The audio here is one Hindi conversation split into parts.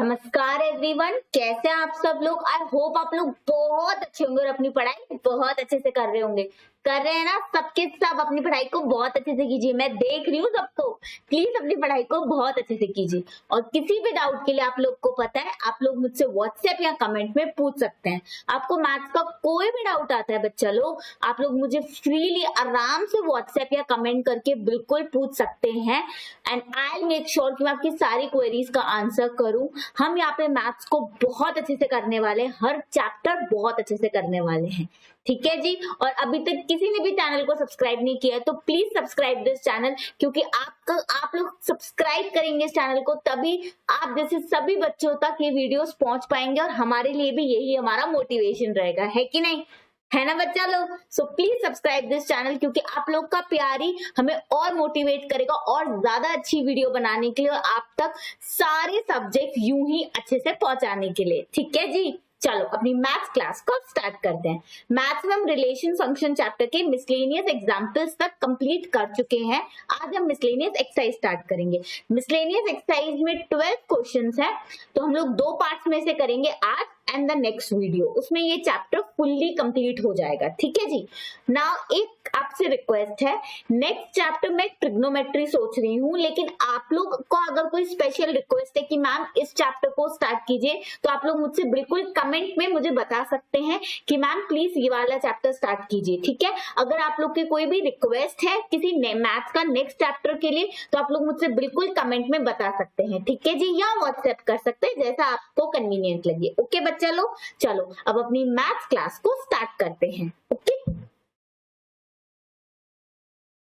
नमस्कार एवरीवन, कैसे हैं आप सब लोग। आई होप आप लोग बहुत अच्छे होंगे और अपनी पढ़ाई बहुत अच्छे से कर रहे होंगे। कर रहे हैं ना सबके सब अपनी पढ़ाई को बहुत अच्छे से कीजिए। मैं देख रही हूँ सबको, प्लीज अपनी पढ़ाई को बहुत अच्छे से कीजिए। और किसी भी डाउट के लिए आप लोग को पता है, आप लोग मुझसे व्हाट्सएप या कमेंट में पूछ सकते हैं। आपको मैथ्स का कोई भी डाउट आता है बच्चा लोग, आप लोग मुझे फ्रीली आराम से व्हाट्सएप या कमेंट करके बिल्कुल पूछ सकते हैं। एंड आई मेक श्योर कि मैं आपकी सारी क्वेरीज का आंसर करूं। हम यहाँ पे मैथ्स को बहुत अच्छे से करने वाले हैं, हर चैप्टर बहुत अच्छे से करने वाले हैं, ठीक है जी। और अभी तक किसी ने भी चैनल को सब्सक्राइब नहीं किया है तो प्लीज सब्सक्राइब दिस चैनल, क्योंकि आप लोग सब्सक्राइब करेंगे इस चैनल को तभी आप जैसे सभी बच्चों तक ये वीडियोस पहुंच पाएंगे और हमारे लिए भी यही हमारा मोटिवेशन रहेगा, है कि नहीं, है ना बच्चा लोग। So please subscribe this channel, क्योंकि आप लोग का प्यार ही हमें और मोटिवेट करेगा और ज्यादा अच्छी वीडियो बनाने के लिए और आप तक सारे सब्जेक्ट यूं ही अच्छे से पहुंचाने के लिए, ठीक है जी। चलो अपनी मैथ्स क्लास को स्टार्ट करते हैं। मैथ्स में हम रिलेशन फंक्शन चैप्टर के मिसलेनियस एग्जांपल्स तक कंप्लीट कर चुके हैं। आज हम मिसलेनियस एक्सरसाइज स्टार्ट करेंगे। मिसलेनियस एक्सरसाइज में 12 क्वेश्चंस हैं, तो हम लोग 2 पार्ट्स में से करेंगे आज एंड द नेक्स्ट वीडियो, उसमें ये चैप्टर फुल्ली कंप्लीट हो जाएगा, ठीक है जी। नाउ एक आपसे रिक्वेस्ट है, नेक्स्ट चैप्टर में ट्रिग्नोमेट्री सोच रही हूँ, लेकिन आप लोग को अगर कोई स्पेशल रिक्वेस्ट है कि मैम इस चैप्टर को स्टार्ट कीजिए, तो आप लोग मुझसे बिल्कुल कमेंट में मुझे बता सकते हैं कि मैम प्लीज ये वाला चैप्टर स्टार्ट कीजिए, ठीक है। अगर आप लोग की कोई भी रिक्वेस्ट है किसी मैथ्स का नेक्स्ट चैप्टर के लिए, तो आप लोग मुझसे बिल्कुल कमेंट में बता सकते हैं, ठीक है जी, या व्हाट्सएप कर सकते हैं, जैसा आपको कन्वीनियंट लगे। ओके बच्चा लोग, चलो अब अपनी मैथ्स क्लास को स्टार्ट करते हैं।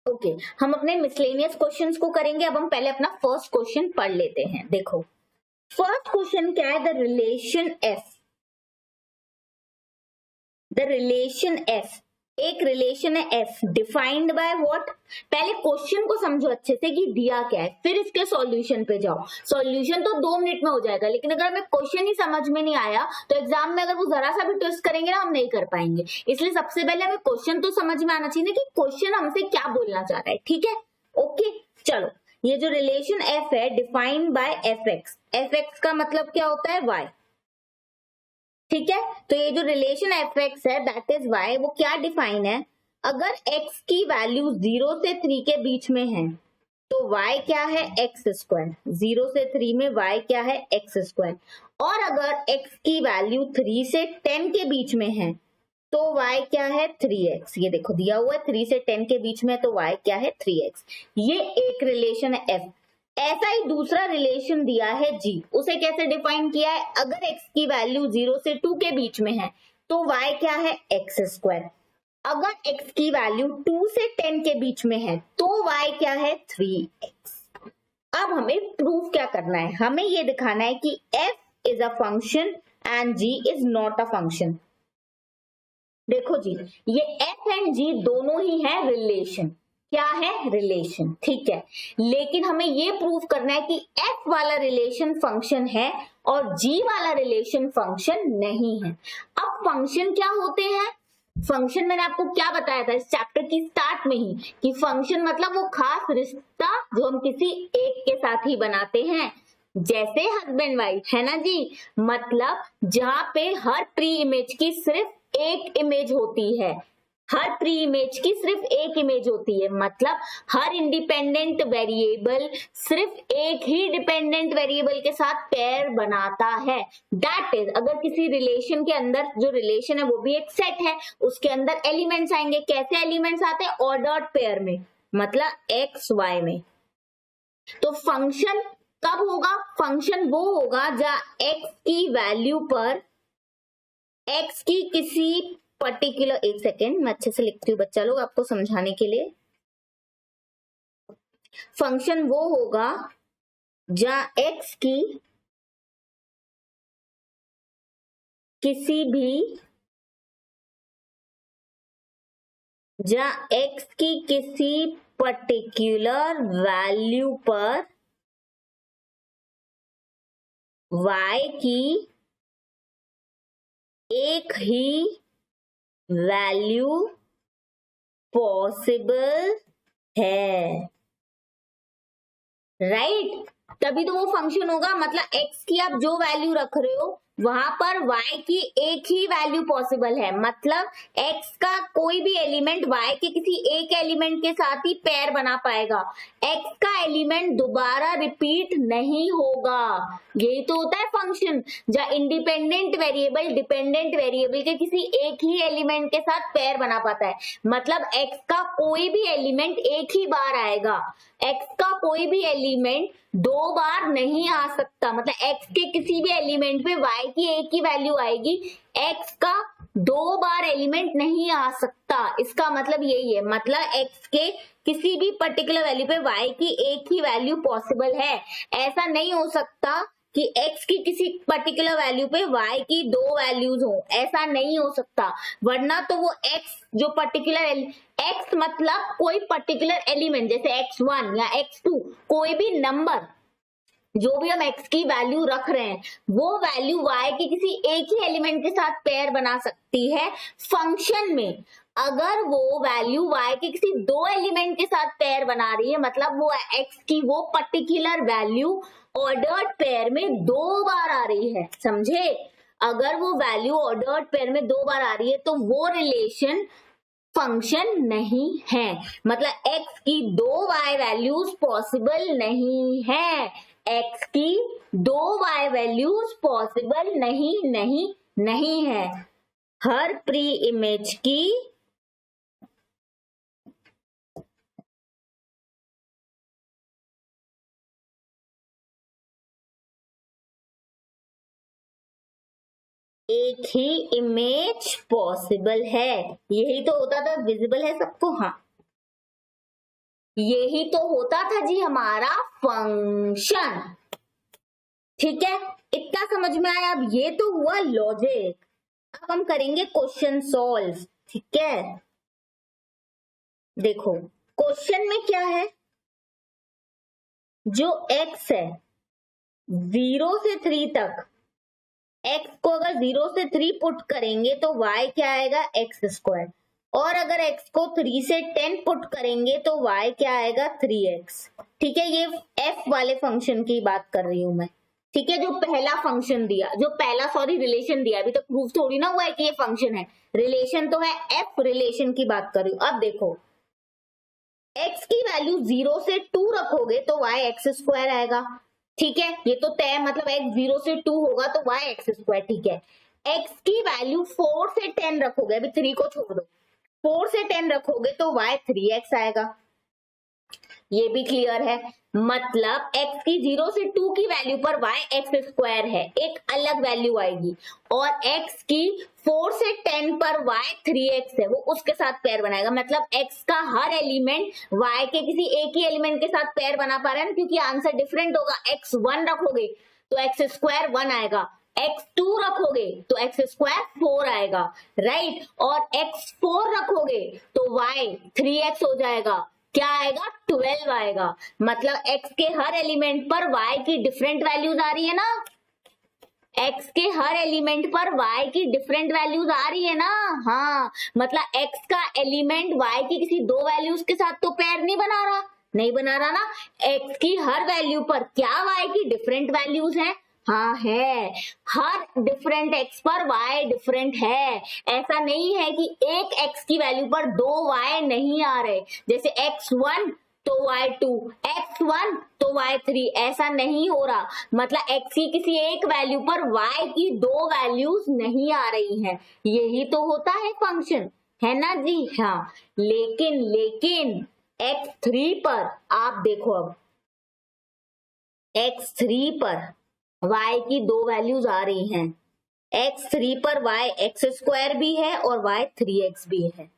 ओके, हम अपने मिसलेनियस क्वेश्चंस को करेंगे। अब हम पहले अपना फर्स्ट क्वेश्चन पढ़ लेते हैं। देखो फर्स्ट क्वेश्चन क्या है, the relation F. The relation F एक रिलेशन है एफ, डिफाइंड बाय व्हाट। पहले क्वेश्चन को समझो अच्छे से कि दिया क्या है, फिर इसके सॉल्यूशन पे जाओ। सॉल्यूशन तो 2 मिनट में हो जाएगा, लेकिन अगर हमें क्वेश्चन ही समझ में नहीं आया तो एग्जाम में अगर वो जरा सा भी ट्विस्ट करेंगे ना, हम नहीं कर पाएंगे। इसलिए सबसे पहले हमें क्वेश्चन तो समझ में आना चाहिए कि क्वेश्चन हमसे क्या बोलना चाह रहा है, ठीक है। ओके चलो, ये जो रिलेशन एफ है defined by F x. F x का मतलब क्या होता है, वाई, ठीक है। तो ये जो रिलेशन एफ एक्स है दैट इज वाई, वो क्या डिफाइन है, अगर x की वैल्यू 0 से 3 के बीच में है तो y क्या है, एक्स स्क्वायर। 0 से 3 में y क्या है, एक्स स्क्वायर। और अगर x की वैल्यू 3 से 10 के बीच में है तो y क्या है, 3x। ये देखो दिया हुआ है 3 से 10 के बीच में, तो y क्या है, 3x। ये एक रिलेशन है f। ऐसा ही दूसरा रिलेशन दिया है जी, उसे कैसे डिफाइन किया है, अगर x की वैल्यू 0 से 2 के बीच में है तो y क्या है, एक्स स्क्वायर। अगर x की वैल्यू 2 से 10 के बीच में है तो y क्या है, 3x। अब हमें प्रूफ क्या करना है, हमें ये दिखाना है कि f is a function and g is not a function. देखो जी, ये f एंड g दोनों ही है रिलेशन, क्या है, रिलेशन, ठीक है। लेकिन हमें ये प्रूव करना है कि f वाला रिलेशन फंक्शन है और g वाला रिलेशन फंक्शन नहीं है। अब फंक्शन क्या होते हैं, फंक्शन मैंने आपको क्या बताया था इस चैप्टर की स्टार्ट में ही, कि फंक्शन मतलब वो खास रिश्ता जो हम किसी एक के साथ ही बनाते हैं, जैसे हस्बैंड वाइफ, है ना जी। मतलब जहां पे हर प्री इमेज की सिर्फ एक इमेज होती है, हर प्री इमेज की सिर्फ एक इमेज होती है, मतलब हर इंडिपेंडेंट वेरिएबल सिर्फ एक ही डिपेंडेंट वेरिएबल के साथ पेयर बनाता है। दैट इज, अगर किसी रिलेशन के अंदर, जो रिलेशन है वो भी एक सेट है, उसके अंदर एलिमेंट्स आएंगे। कैसे एलिमेंट्स आते हैं, ऑर्डर्ड पेयर में, मतलब एक्स वाई में। तो फंक्शन कब होगा, फंक्शन वो होगा जहां एक्स की वैल्यू पर एक्स की किसी पर्टिकुलर, एक सेकेंड मैं अच्छे से लिखती हूँ बच्चा लोग आपको समझाने के लिए। फंक्शन वो होगा जहां एक्स की किसी भी, जहां एक्स की किसी पर्टिकुलर वैल्यू पर वाई की एक ही वैल्यू पॉसिबल है, राइट। तभी तो वो फंक्शन होगा। मतलब x की आप जो वैल्यू रख रहे हो वहां पर y की एक ही वैल्यू पॉसिबल है। मतलब x का कोई भी एलिमेंट y के किसी एक एलिमेंट के साथ ही पेयर बना पाएगा, x का एलिमेंट दोबारा रिपीट नहीं होगा। यही तो होता है फंक्शन, जहाँ इंडिपेंडेंट वेरिएबल डिपेंडेंट वेरिएबल के किसी एक ही एलिमेंट के साथ पेयर बना पाता है। मतलब x का कोई भी एलिमेंट एक ही बार आएगा, x का कोई भी एलिमेंट दो बार नहीं आ सकता। मतलब x के किसी भी एलिमेंट पे y की एक ही वैल्यू आएगी, x का दो बार एलिमेंट नहीं आ सकता। इसका मतलब यही है, मतलब x के किसी भी पर्टिकुलर वैल्यू पे y की एक ही वैल्यू पॉसिबल है। ऐसा नहीं हो सकता कि x की किसी पर्टिकुलर वैल्यू पे y की दो वैल्यूज हो, ऐसा नहीं हो सकता। वरना तो वो x जो पर्टिकुलर x मतलब कोई पर्टिकुलर एलिमेंट, जैसे x1 या x2, कोई भी नंबर जो भी हम x की वैल्यू रख रहे हैं वो वैल्यू y के किसी एक ही एलिमेंट के साथ पेयर बना सकती है फंक्शन में। अगर वो वैल्यू y के किसी दो एलिमेंट के साथ पेयर बना रही है, मतलब वो x की वो पर्टिकुलर वैल्यू ऑर्डर्ड पेयर में दो बार आ रही है, समझे। अगर वो वैल्यू ऑर्डर्ड पेयर में दो बार आ रही है तो वो रिलेशन फंक्शन नहीं है। मतलब x की दो y वैल्यूज पॉसिबल नहीं है, x की दो y वैल्यूज पॉसिबल नहीं है। हर प्री इमेज की एक ही इमेज पॉसिबल है। यही तो होता था, विजिबल है सबको, हाँ यही तो होता था जी हमारा फंक्शन। ठीक है, इतना समझ में आया। अब ये तो हुआ लॉजिक, अब हम करेंगे क्वेश्चन सॉल्व। ठीक है, देखो क्वेश्चन में क्या है, जो x है 0 से 3 तक, x को अगर 0 से 3 पुट करेंगे तो y क्या आएगा, x²। और अगर x को 3 से 10 पुट करेंगे तो y क्या आएगा, 3x। ठीक है, ये f वाले फंक्शन की बात कर रही हूं मैं। ठीक है, जो पहला फंक्शन दिया, जो पहला रिलेशन दिया, अभी तो प्रूफ थोड़ी ना हुआ है कि ये फंक्शन है, रिलेशन तो है, f रिलेशन की बात कर रही हूं। अब देखो x की वैल्यू 0 से 2 रखोगे तो y x² आएगा। ठीक है, ये तो तय, मतलब x 0 से 2 होगा तो y x²। ठीक है, x की वैल्यू 4 से 10 रखोगे, अभी 3 को छोड़ दो, 4 से 10 रखोगे तो y 3x आएगा। ये भी क्लियर है। मतलब x की 0 से 2 की वैल्यू पर y x² है, एक अलग वैल्यू आएगी, और x की 4 से 10 पर y 3x है, वो उसके साथ पेयर बनाएगा। मतलब x का हर एलिमेंट y के किसी एक ही एलिमेंट के साथ पेयर बना पा रहा है, क्योंकि आंसर डिफरेंट होगा। x1 रखोगे तो x² 1 आएगा, x2 रखोगे तो x² 4 आएगा, राइट। और x4 रखोगे तो y 3x हो जाएगा, क्या आएगा, 12 आएगा। मतलब x के हर एलिमेंट पर y की डिफरेंट वैल्यूज आ रही है ना, x के हर एलिमेंट पर y की डिफरेंट वैल्यूज आ रही है ना, हाँ। मतलब x का एलिमेंट y की किसी दो वैल्यूज के साथ तो पेयर नहीं बना रहा ना। x की हर वैल्यू पर क्या y की डिफरेंट वैल्यूज है, हाँ है। हर डिफरेंट x पर y डिफरेंट है। ऐसा नहीं है कि एक x की वैल्यू पर दो y नहीं आ रहे, जैसे x1 तो y2, x1 तो y3, ऐसा नहीं हो रहा। मतलब x की किसी एक वैल्यू पर y की दो वैल्यूज नहीं आ रही हैं। यही तो होता है फंक्शन, है ना जी, हाँ। लेकिन x3 पर आप देखो, अब x3 पर y की दो वैल्यूज आ रही हैं। x3 पर y x² भी है और y 3x भी है।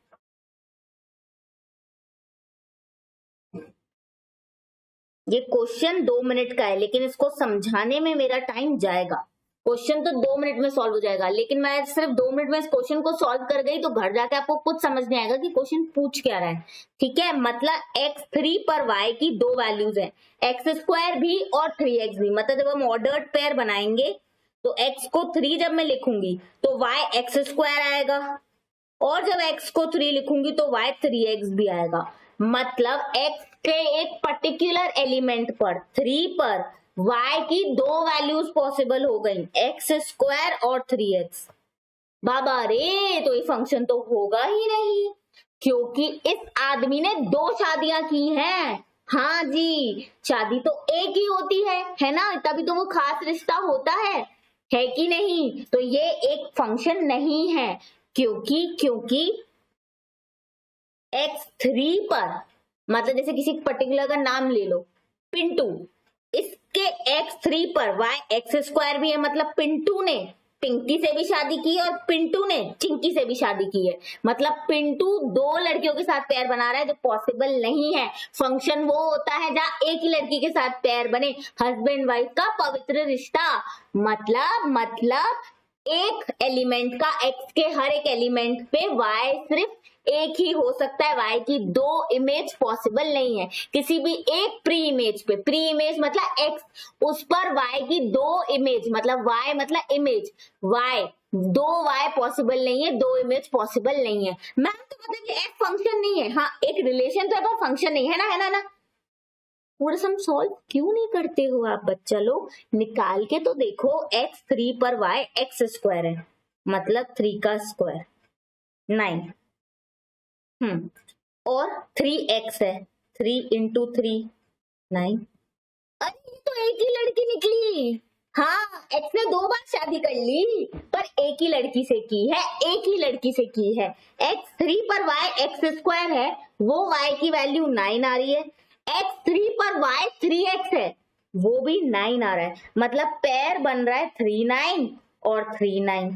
ये क्वेश्चन 2 मिनट का है, लेकिन इसको समझाने में मेरा टाइम जाएगा। क्वेश्चन तो 2 मिनट में सॉल्व हो जाएगा, लेकिन मैं सिर्फ 2 मिनट में इस क्वेश्चन को सॉल्व कर गई तो घर जाके आपको कुछ समझ नहीं आएगा कि क्वेश्चन पूछ क्या रहा है। ठीक है, मतलब x3 पर y की दो वैल्यूज है, x² भी और 3x भी। मतलब जब हम ऑर्डर्ड पेयर बनाएंगे तो x को 3 जब मैं लिखूंगी तो y x² आएगा, और जब x को 3 लिखूंगी तो y 3x भी आएगा। मतलब x के एक पर्टिकुलर एलिमेंट पर 3 पर y की दो वैल्यूज पॉसिबल हो गई, एक्स स्क्वायर और 3x। बाबा रे, तो ये फंक्शन तो होगा ही नहीं, क्योंकि इस आदमी ने दो शादियां की हैं। हाँ जी, शादी तो एक ही होती है ना, तभी तो वो खास रिश्ता होता है कि नहीं? तो ये एक फंक्शन नहीं है, क्योंकि x3 पर, मतलब जैसे किसी पर्टिकुलर का नाम ले लो, पिंटू, इसके x3 पर y एक्स स्क्वायर भी है, मतलब पिंटू ने पिंकी से भी शादी की है और पिंटू ने चिंकी से भी शादी की है, मतलब पिंटू दो लड़कियों के साथ पैर बना रहा है, जो पॉसिबल नहीं है। फंक्शन वो होता है जहां एक ही लड़की के साथ पैर बने, हस्बैंड वाइफ का पवित्र रिश्ता। मतलब एक एलिमेंट का x के हर एक एलिमेंट पे y सिर्फ एक ही हो सकता है, y की दो इमेज पॉसिबल नहीं है। किसी भी एक प्री इमेज पे, प्री इमेज मतलब x, उस पर y की दो इमेज, मतलब y मतलब इमेज, y दो y पॉसिबल नहीं है, दो इमेज पॉसिबल नहीं है। मैम तो मतलब ये एक फंक्शन नहीं है, हाँ एक रिलेशन तो है पर फंक्शन नहीं है ना, है ना। पूरा सम सॉल्व क्यों नहीं करते हो आप बच्चा लोग? निकाल के तो देखो, x3 पर y एक्स स्क्वायर है, मतलब 3 का स्क्वायर 9, और 3x है, 3 इंटू 3 9। अरे ये तो एक ही लड़की निकली। हाँ, x ने दो बार शादी कर ली, पर एक ही लड़की से की है, एक ही लड़की से की है। x3 पर y एक्स स्क्वायर है, वो y की वैल्यू 9 आ रही है। x3 पर y 3x है, वो भी 9 आ रहा है, मतलब पेयर बन रहा है 3 9 और 3 9।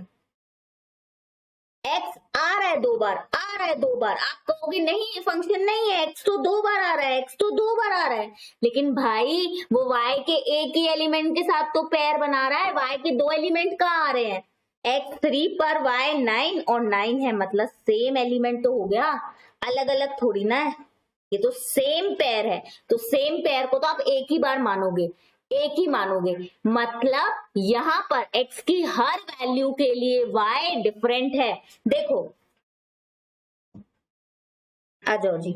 x आ रहा है दो बार, आ रहा है दो बार। आप कहोगे नहीं ये फंक्शन नहीं है, x तो दो बार आ रहा है, x तो दो बार आ रहा है, लेकिन भाई वो y के एक ही एलिमेंट के साथ तो पेयर बना रहा है, y के दो एलिमेंट कहाँ आ रहे हैं? x3 पर y 9 और 9 है, मतलब सेम एलिमेंट तो हो गया, अलग अलग थोड़ी ना है, ये तो सेम पेयर है। तो सेम पेयर को तो आप एक ही बार मानोगे, एक ही मानोगे, मतलब यहां पर x की हर वैल्यू के लिए y डिफरेंट है। देखो, आ जाओ जी।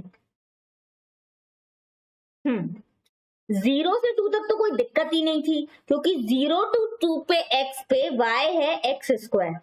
0 से 2 तक तो कोई दिक्कत ही नहीं थी, क्योंकि 0 to 2 पे x पे y है एक्स स्क्वायर,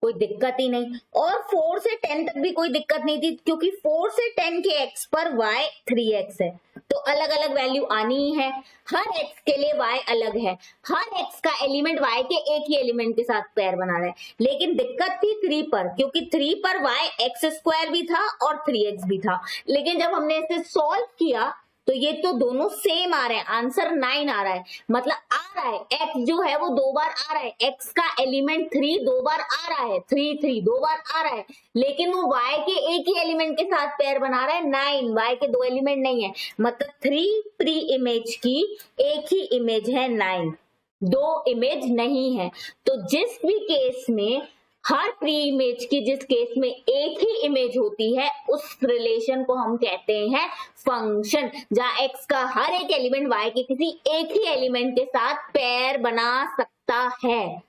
कोई दिक्कत ही नहीं। और 4 से 10 तक भी कोई दिक्कत नहीं थी, क्योंकि 4 से 10 के x पर y 3x है, तो अलग अलग वैल्यू आनी ही है। हर x के लिए y अलग है, हर x का एलिमेंट y के एक ही एलिमेंट के साथ पेयर बना रहा है। लेकिन दिक्कत थी 3 पर, क्योंकि 3 पर y एक्स स्क्वायर भी था और 3x भी था। लेकिन जब हमने इसे सॉल्व किया तो ये तो दोनों सेम आ रहे हैं, आंसर 9 आ रहा है, मतलब आ रहा है x जो है वो दो बार आ रहा है, x का एलिमेंट 3 दो बार आ रहा है, 3 3 दो बार आ रहा है, लेकिन वो y के एक ही एलिमेंट के साथ पेयर बना रहा है 9, y के दो एलिमेंट नहीं है, मतलब 3 प्री इमेज की एक ही इमेज है 9, दो इमेज नहीं है। तो जिस भी केस में, हर प्री इमेज की जिस केस में एक ही इमेज होती है, उस रिलेशन को हम कहते हैं फंक्शन, जहां x का हर एक एलिमेंट y के किसी एक ही एलिमेंट के साथ पेयर बना सकता है।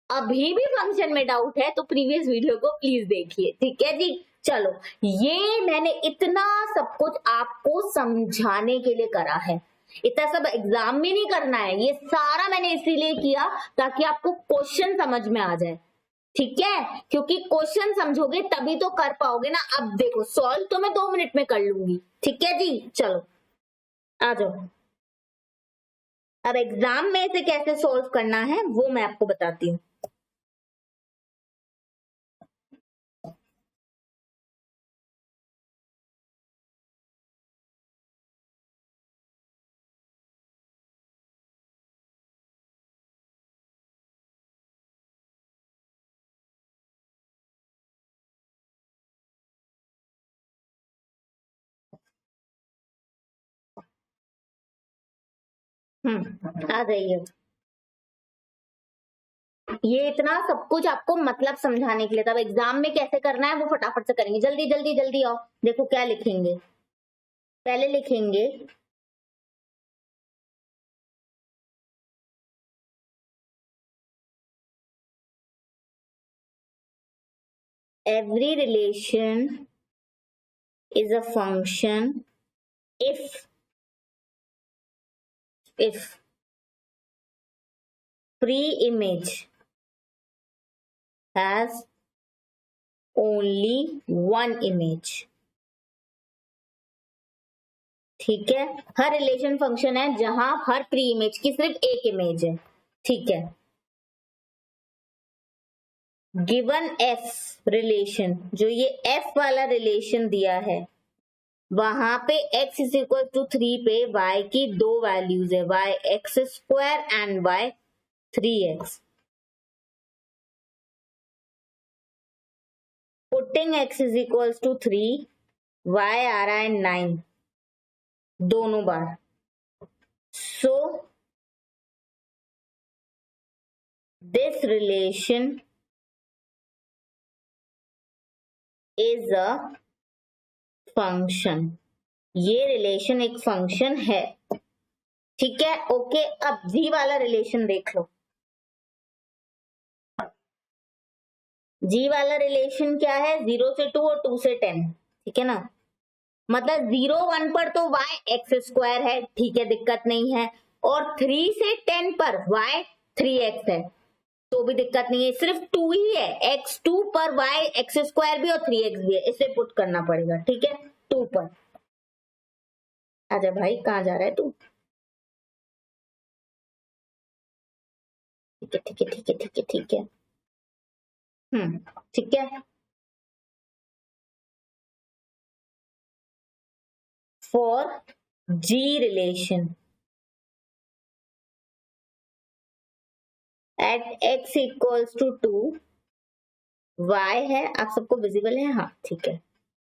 अभी भी फंक्शन में डाउट है तो प्रीवियस वीडियो को प्लीज देखिए, ठीक है जी। चलो, ये मैंने इतना सब कुछ आपको समझाने के लिए करा है, इतना सब एग्जाम में नहीं करना है, ये सारा मैंने इसीलिए किया ताकि आपको क्वेश्चन समझ में आ जाए, ठीक है, क्योंकि क्वेश्चन समझोगे तभी तो कर पाओगे ना। अब देखो, सॉल्व तो मैं 2 मिनट में कर लूंगी, ठीक है जी। चलो आ जाओ, अब एग्जाम में इसे कैसे सॉल्व करना है वो मैं आपको बताती हूँ। आ जाइए, ये इतना सब कुछ आपको मतलब समझाने के लिए, तब एग्जाम में कैसे करना है वो फटाफट से करेंगे। जल्दी जल्दी जल्दी आओ, देखो क्या लिखेंगे, पहले लिखेंगे every relation is a function if pre-image has only one image. ठीक है, हर रिलेशन फंक्शन है जहां हर प्री इमेज की सिर्फ एक इमेज है. ठीक है, गिवन एफ रिलेशन, जो ये एफ वाला रिलेशन दिया है, वहां पे x इज इक्वल टू 3 पे y की दो वैल्यूज है, y x square and y 3x. Putting x is equal to 3, y आ रहा है 9 दोनों बार. So this relation is a function. ये रिलेशन एक फंक्शन है. ठीक है, ओके. अब जी वाला रिलेशन देख लो. जी वाला रिलेशन क्या है? 0 से 2 और 2 से 10. ठीक है ना, मतलब 0 1 पर तो y एक्स स्क्वायर है, ठीक है, दिक्कत नहीं है, और 3 से 10 पर y 3x है, तो भी दिक्कत नहीं है. सिर्फ 2 ही है, x2 पर y एक्स स्क्वायर भी और 3x भी है, इसे पुट करना पड़ेगा. ठीक है, 2 पर. आजा भाई, कहाँ जा रहा है तू? ठीक है ठीक है ठीक है ठीक है ठीक है. ठीक है. For G relation at x equals to 2, y है, आप सबको विजिबल है? हाँ ठीक है.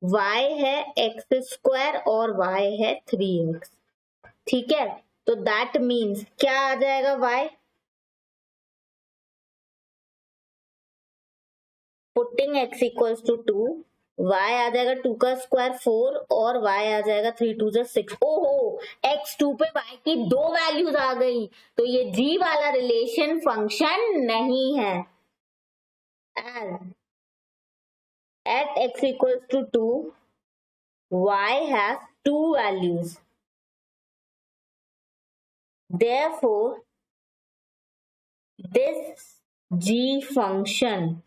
y है एक्स स्क्वायर और y है 3x. ठीक है, तो दैट मीन्स क्या आ जाएगा? y putting x equals to 2, y आ जाएगा 2 का स्क्वायर 4 और y आ जाएगा 3 2 जा 6. ओहो, x2 पे y की दो वैल्यूज आ गई, तो ये g वाला रिलेशन फंक्शन नहीं है. At x equals to 2, y has two values. Therefore, this g function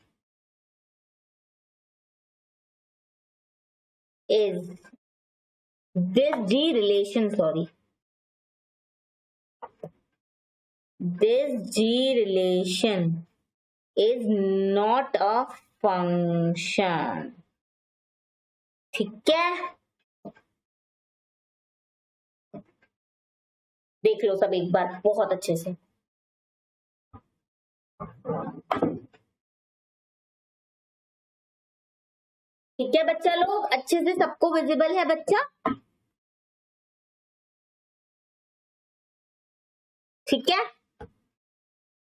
is, this g relation, this g relation is not a function. ठीक है, देख लो सब एक बार बहुत अच्छे से. ठीक है बच्चा लोग, अच्छे से सबको विजिबल है बच्चा? ठीक है.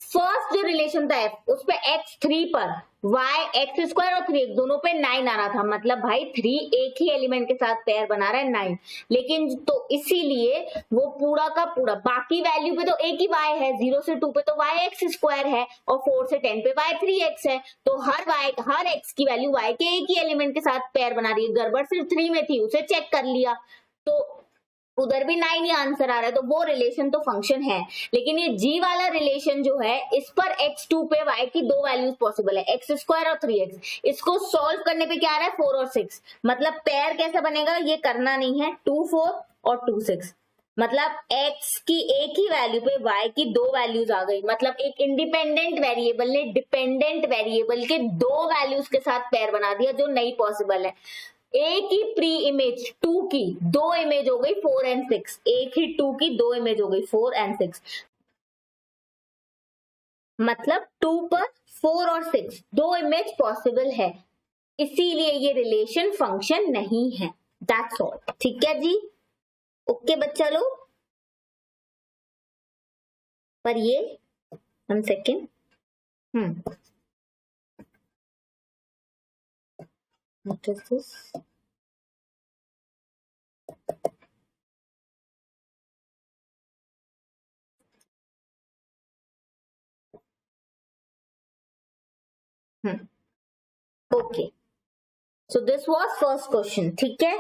फर्स्ट जो रिलेशन था f, उस पे x3 पर y एक्स स्क्वायर और 3x दोनों पे 9 आ रहा था, मतलब भाई 3 एक ही एलिमेंट के साथ पेयर बना रहा है 9. लेकिन तो इसीलिए वो पूरा का पूरा बाकी वैल्यू पे तो एक ही y है, 0 से 2 पे तो y एक्स स्क्वायर है और 4 से 10 पे y 3x है, तो हर x की वैल्यू y के एक ही एलिमेंट के साथ पेयर बना रही है. गड़बड़ सिर्फ 3 में थी, उसे चेक कर लिया तो उधर भी 9 ही आंसर आ रहा है, तो वो रिलेशन तो फंक्शन है. लेकिन ये g वाला रिलेशन जो है, इस पर x2 पे y की दो वैल्यूज पॉसिबल है, एक्स स्क्वायर और 3x. इसको सॉल्व करने पे क्या आ रहा है? 4 और 6. मतलब पेयर कैसे बनेगा ये करना नहीं है, 2 4 और 2 6. मतलब x की एक ही वैल्यू पे y की दो वैल्यूज आ गई, मतलब एक इंडिपेंडेंट वेरिएबल ने डिपेंडेंट वेरिएबल के दो वैल्यूज के साथ पेयर बना दिया, जो नहीं पॉसिबल है. एक ही प्री इमेज 2 की दो इमेज हो गई 4 एंड 6, एक ही 2 की दो इमेज हो गई 4 एंड 6, मतलब 2 पर 4 और 6 दो इमेज पॉसिबल है, इसीलिए ये रिलेशन फंक्शन नहीं है. That's all. ठीक है जी, ओके बच्चा लोग. पर ये 1 second, what is this? Okay, so this was first question. ठीक है,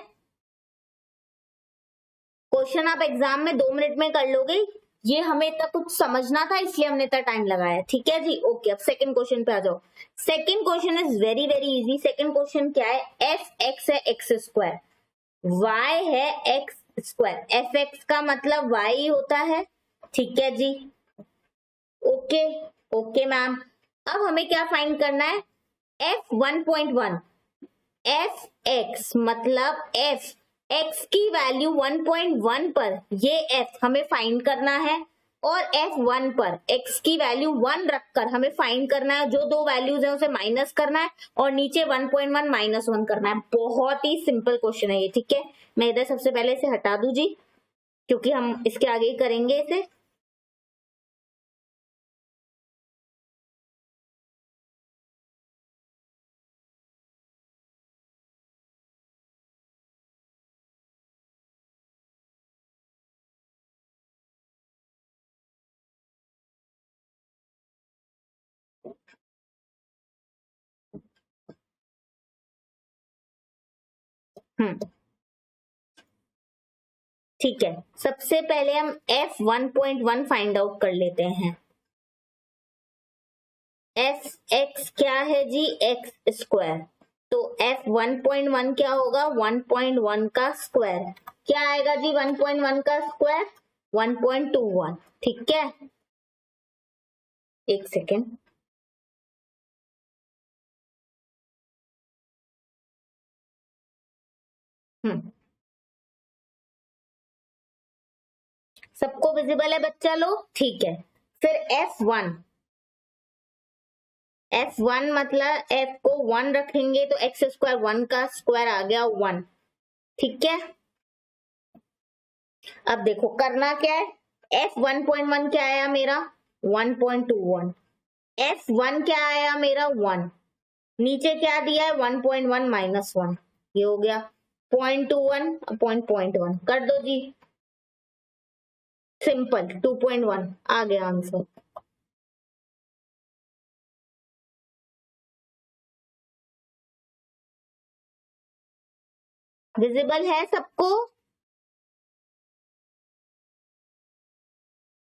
क्वेश्चन आप एग्जाम में 2 मिनट में कर लोगे, ये हमें इतना कुछ समझना था इसलिए हमने इतना टाइम लगाया, ठीक है जी। ओके, अब सेकंड क्वेश्चन पे आ जाओ। Second question is very very easy. Second question क्या है, एफ एक्स है एक्स स्क्वायर, वाई है एक्स स्क्वायर, एफ एक्स का मतलब वाई होता है, ठीक है जी। ओके ओके मैम, अब हमें क्या फाइंड करना है, एफ 1.1, एफ एक्स मतलब एफ एक्स की वैल्यू 1.1 पर, ये एफ हमें फाइंड करना है, और F1 पर x की वैल्यू 1 रखकर हमें फाइंड करना है, जो दो वैल्यूज है उसे माइनस करना है और नीचे 1.1 माइनस 1 करना है। बहुत ही सिंपल क्वेश्चन है ये, ठीक है। मैं इधर सबसे पहले इसे हटा दूं जी, क्योंकि हम इसके आगे ही करेंगे इसे। ठीक है, सबसे पहले हम F1.1 फाइंड आउट कर लेते हैं। एफ एक्स क्या है जी, एक्स स्क्वायर, तो F1.1 क्या होगा, 1.1 का स्क्वायर, क्या आएगा जी 1.1 का स्क्वायर, 1.21, ठीक है। एक सेकेंड, सबको विजिबल है बच्चा लोग, ठीक है। फिर F1 मतलब F को 1 रखेंगे तो एक्स स्क्वायर 1 का स्क्वायर आ गया 1, ठीक है। अब देखो करना क्या है, F1.1 क्या आया मेरा 1.21, F1 क्या आया मेरा 1, नीचे क्या दिया है 1.1 माइनस 1, ये हो गया 0.21 0.1 कर दो जी, सिंपल 2.1 आ गया आंसर। विजिबल है सबको,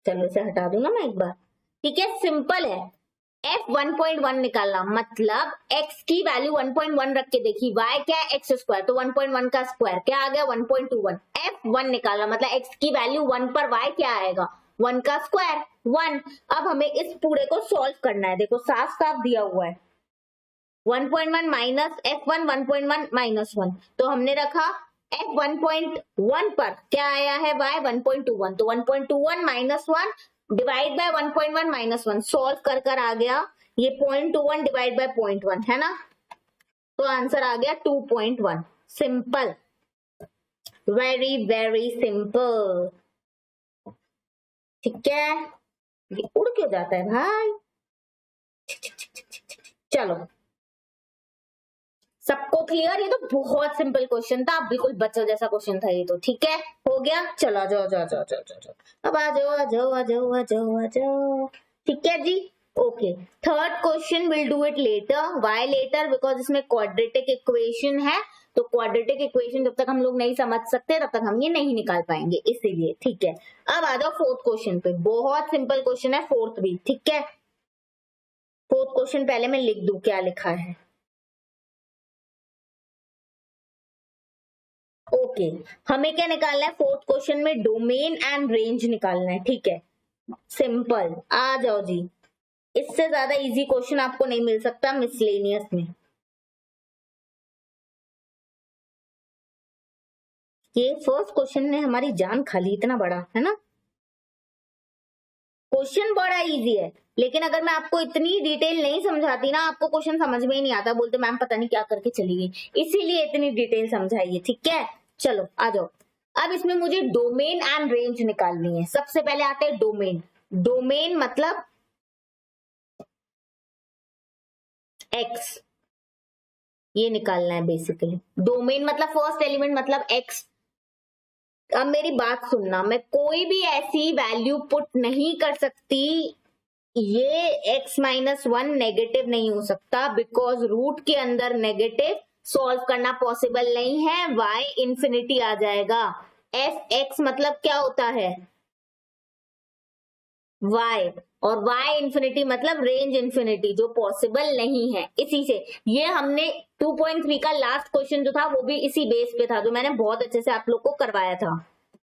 चलो इसे हटा दूं ना मैं एक बार, ठीक है। सिंपल है, F1.1 निकालना मतलब x की वैल्यू 1.1 रख के देखी, y क्या है एक्स स्क्वायर, तो 1.1 का स्क्वायर क्या आ गया 1.21, F1 निकालना मतलब x की वैल्यू 1 पर y क्या आएगा 1 का स्क्वायर 1। अब हमें इस पूरे को सॉल्व करना है, देखो साफ साफ दिया हुआ है 1.1 माइनस F1 1.1 माइनस 1, तो हमने रखा F1.1 पर क्या आया है y 1.21, तो 1.21 minus 1 divide by 1.1 minus 1, solve कर कर आ गया ये 0.21 डिवाइड बाय 0.1 है ना, तो आंसर आ गया 2.1। सिंपल, वेरी वेरी सिंपल, ठीक है। ये उड़ क्यों जाता है भाई, चलो सबको क्लियर, ये तो बहुत सिंपल क्वेश्चन था, बिल्कुल बच्चों जैसा क्वेश्चन था ये तो, ठीक है हो गया। चलो आ जाओ जाओ जाओ जाओ जाओ, अब आ जाओ आ जाओ आ जाओ आ जाओ आ जाओ, ठीक है जी। Okay, third question will do it later, why later, because इसमें क्वाड्रेटिक इक्वेशन है, तो क्वाड्रेटिक इक्वेशन जब तक हम लोग नहीं समझ सकते तब तक हम ये नहीं निकाल पाएंगे, इसीलिए, ठीक है। अब आ जाओ फोर्थ क्वेश्चन पे, बहुत सिंपल क्वेश्चन है फोर्थ भी, ठीक है। फोर्थ क्वेश्चन पहले मैं लिख दूं क्या लिखा है, ओके हमें क्या निकालना है फोर्थ क्वेश्चन में, डोमेन एंड रेंज निकालना है, ठीक है। सिंपल, आ जाओ जी, इससे ज्यादा इजी क्वेश्चन आपको नहीं मिल सकता मिसलेनियस में। ये फर्स्ट क्वेश्चन ने हमारी जान खा ली, इतना बड़ा है ना, क्वेश्चन बड़ा इजी है, लेकिन अगर मैं आपको इतनी डिटेल नहीं समझाती ना, आपको क्वेश्चन समझ में ही नहीं आता, बोलते मैम पता नहीं क्या करके चली गई, इसीलिए इतनी डिटेल समझाइए, ठीक है। चलो आ जाओ, अब इसमें मुझे डोमेन एंड रेंज निकालनी है। सबसे पहले आते हैं डोमेन, डोमेन मतलब एक्स, ये निकालना है बेसिकली, डोमेन मतलब फर्स्ट एलिमेंट मतलब एक्स। अब मेरी बात सुनना, मैं कोई भी ऐसी वैल्यू पुट नहीं कर सकती, ये x माइनस 1 नेगेटिव नहीं हो सकता, बिकॉज रूट के अंदर नेगेटिव सॉल्व करना पॉसिबल नहीं है, y इंफिनिटी आ जाएगा। एफ एक्स मतलब क्या होता है, y, और y इंफिनिटी मतलब रेंज इंफिनिटी, जो पॉसिबल नहीं है। इसी से ये हमने 2.3 का लास्ट क्वेश्चन जो था वो भी इसी बेस पे था, जो मैंने बहुत अच्छे से आप लोग को करवाया था,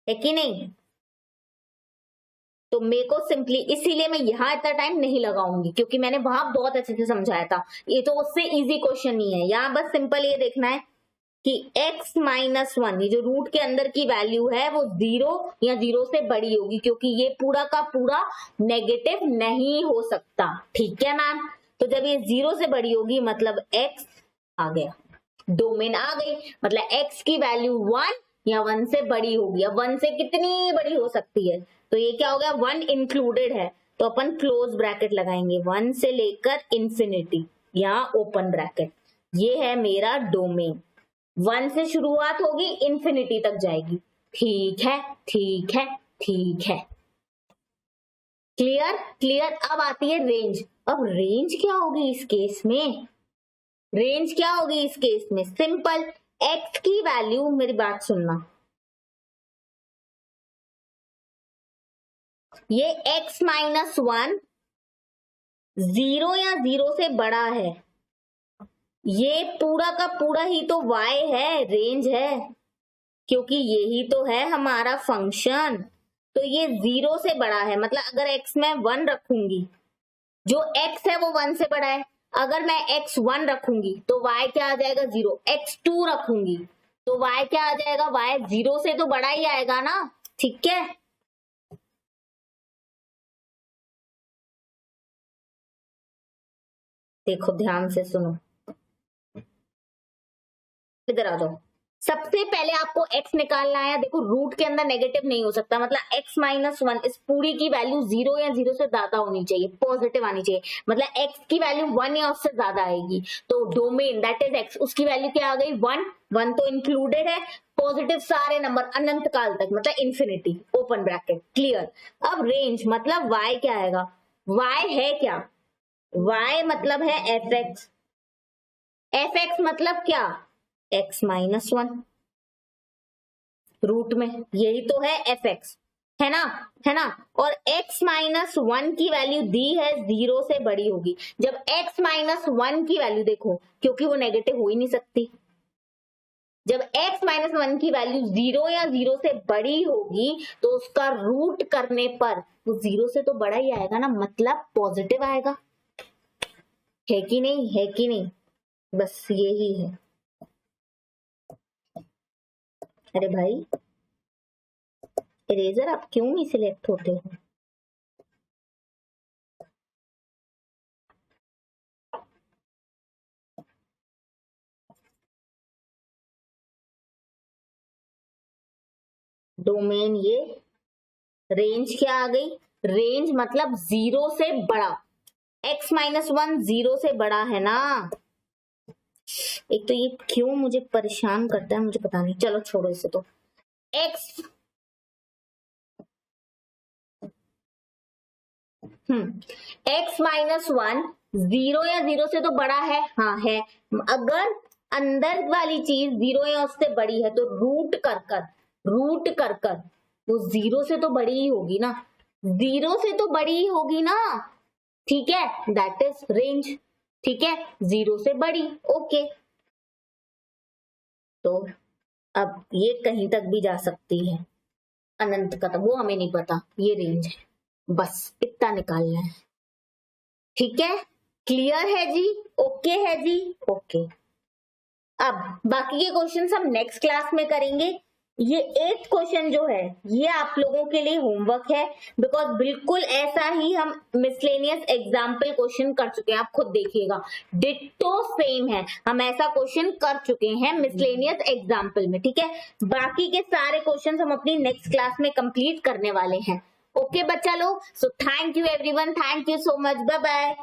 है कि नहीं। तो मेरे को सिंपली इसीलिए मैं यहाँ इतना टाइम नहीं लगाऊंगी, क्योंकि मैंने वहां बहुत अच्छे से समझाया था। ये तो उससे इजी क्वेश्चन नहीं है, यहाँ बस सिंपल ये देखना है कि x माइनस 1, ये जो रूट के अंदर की वैल्यू है वो 0 या 0 से बड़ी होगी, क्योंकि ये पूरा का पूरा नेगेटिव नहीं हो सकता, ठीक है मैम। तो जब ये 0 से बड़ी होगी मतलब x आ गया, डोमेन आ गई, मतलब x की वैल्यू 1 या 1 से बड़ी होगी। अब 1 से कितनी बड़ी हो सकती है, तो ये क्या हो गया, 1 इंक्लूडेड है, तो अपन क्लोज ब्रैकेट लगाएंगे, 1 से लेकर इंफिनिटी या ओपन ब्रैकेट, ये है मेरा डोमेन। 1 से शुरुआत होगी, इंफिनिटी तक जाएगी, ठीक है ठीक है ठीक है, क्लियर क्लियर। अब आती है रेंज। अब रेंज क्या होगी इस केस में, रेंज क्या होगी इस केस में, सिंपल, x की वैल्यू, मेरी बात सुनना, ये x माइनस 1 0 या 0 से बड़ा है, ये पूरा का पूरा ही तो y है, रेंज है, क्योंकि यही तो है हमारा फंक्शन। तो ये 0 से बड़ा है, मतलब अगर x में 1 रखूंगी, जो x है वो 1 से बड़ा है, अगर मैं x 1 रखूंगी तो y क्या आ जाएगा 0, x 2 रखूंगी तो y क्या आ जाएगा, y 0 से तो बड़ा ही आएगा ना, ठीक है। देखो ध्यान से सुनो, इधर आ जाओ। सबसे पहले आपको x निकालना है, देखो रूट के अंदर नेगेटिव नहीं हो सकता, मतलब x माइनस 1, इस पूरी की वैल्यू 0 या 0 से ज्यादा होनी चाहिए, पॉजिटिव आनी चाहिए, मतलब x की वैल्यू 1 या उससे ज्यादा आएगी, तो डोमेन दैट इज x, उसकी वैल्यू क्या आ गई 1, 1 तो इंक्लूडेड है, पॉजिटिव सारे नंबर अनंत काल तक, मतलब इंफिनिटी, ओपन ब्रैकेट, क्लियर। अब रेंज मतलब y क्या आएगा, y है क्या, y मतलब है fx, fx मतलब क्या, x माइनस 1, रूट में यही तो है fx, है ना, है ना। और x माइनस 1 की वैल्यू दी है 0 से बड़ी होगी, जब x माइनस 1 की वैल्यू देखो, क्योंकि वो नेगेटिव हो ही नहीं सकती, जब x माइनस 1 की वैल्यू 0 या 0 से बड़ी होगी तो उसका रूट करने पर वो 0 से तो बड़ा ही आएगा ना, मतलब पॉजिटिव आएगा, है कि नहीं, है कि नहीं, बस यही है। अरे भाई इरेजर आप क्यों नहीं सिलेक्ट होते हो, डोमेन ये, रेंज क्या आ गई, रेंज मतलब 0 से बड़ा, x माइनस 1 0 से बड़ा है ना। एक तो ये क्यों मुझे परेशान करता है मुझे पता नहीं, चलो छोड़ो इसे। तो x x माइनस 1 0 या 0 से तो बड़ा है, हाँ है, अगर अंदर वाली चीज 0 या उससे बड़ी है तो रूट कर कर वो 0 से तो बड़ी ही होगी ना, 0 से तो बड़ी ही होगी ना, ठीक है, दैट इज रेंज, ठीक है, 0 से बड़ी, ओके। तो अब ये कहीं तक भी जा सकती है, अनंत का तो वो हमें नहीं पता, ये रेंज है, बस इतना निकालना है, ठीक है, क्लियर है जी, ओके है जी, ओके। अब बाकी के क्वेश्चन हम नेक्स्ट क्लास में करेंगे। ये 8th क्वेश्चन जो है ये आप लोगों के लिए होमवर्क है, बिकॉज बिल्कुल ऐसा ही हम मिसलेनियस एग्जाम्पल क्वेश्चन कर चुके हैं, आप खुद देखिएगा डिट्टो सेम है, हम ऐसा क्वेश्चन कर चुके हैं मिसलेनियस एग्जाम्पल में, ठीक है। बाकी के सारे क्वेश्चन हम अपनी नेक्स्ट क्लास में कंप्लीट करने वाले हैं, ओके बच्चा लोग। So thank you everyone, thank you so much, bye bye.